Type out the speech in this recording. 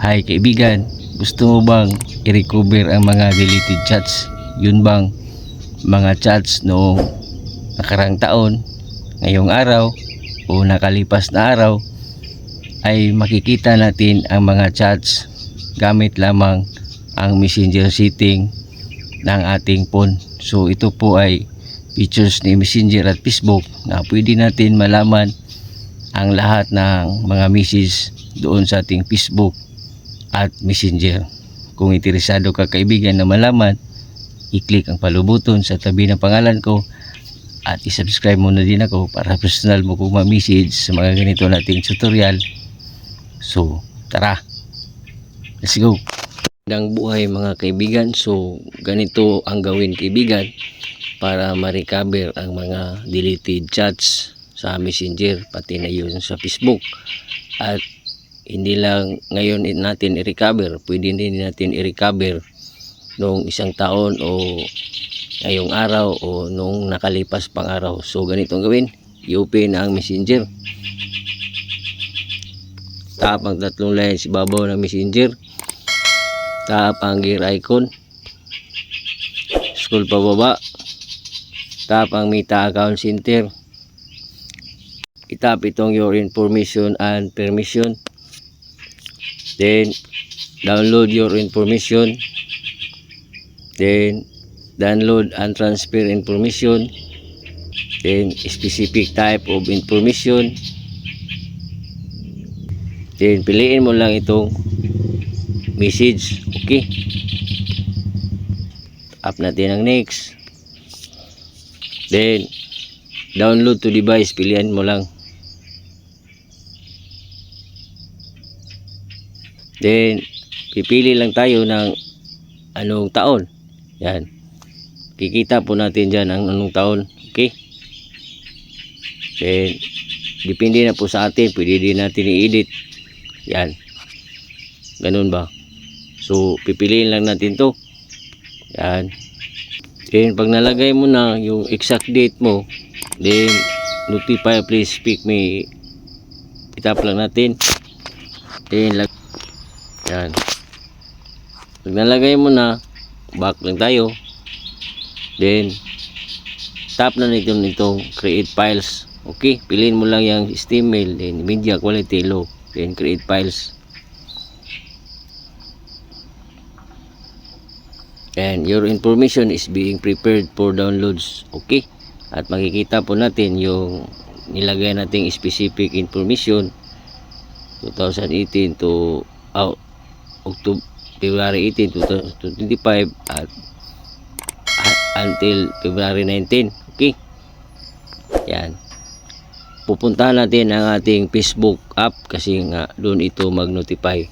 Hi kaibigan, gusto mo bang i-recover ang mga deleted chats? Yun bang mga chats noong nakarang taon, ngayong araw o nakalipas na araw ay makikita natin ang mga chats gamit lamang ang messenger setting ng ating phone. So ito po ay features ni Messenger at Facebook na pwede natin malaman ang lahat ng mga message doon sa ating Facebook at Messenger. Kung interesado ka kaibigan na malaman, i-click ang follow button sa tabi ng pangalan ko at i-subscribe mo na din ako para personal mo kung ma-message sa mga ganito nating tutorial. So tara, let's go. Magandang buhay mga kaibigan. So ganito ang gawin kaibigan para ma-recover ang mga deleted chats sa Messenger pati na yun sa Facebook. At hindi lang ngayon natin i-recover, pwede din natin i-recover noong isang taon o ngayong araw o noong nakalipas pang araw. So ganito ang gawin, i-open ang Messenger, tap ang tatlong lines ibabaw ng Messenger, tap ang gear icon, scroll pababa, tap ang Meta Account Center, itap itong your information and permission, then download your information, then download and transfer information, then specific type of information, then piliin mo lang itong message. Okay, tap natin ang next, then download to device, pilihan mo lang, then pipili lang tayo ng anong taon. Yan, kikita po natin dyan ang anong taon. Okay, then depende na po sa atin, pwede din natin i-edit. Yan, ganun ba? So pipiliin lang natin to. Yan, then pag nalagay mo na yung exact date mo, then notify please speak me, itap lang natin, then yan, pag nalagay mo na, back lang tayo, then tap na nitong create files. Okay, piliin mo lang yung HTML, then media quality low, then create files, and your information is being prepared for downloads. Okay, at makikita po natin yung nilagay nating specific information 2018 to October, February 18, 2025 at until February 19. Okay, yan, pupuntahan natin ang ating Facebook app kasi nga doon ito mag-notify.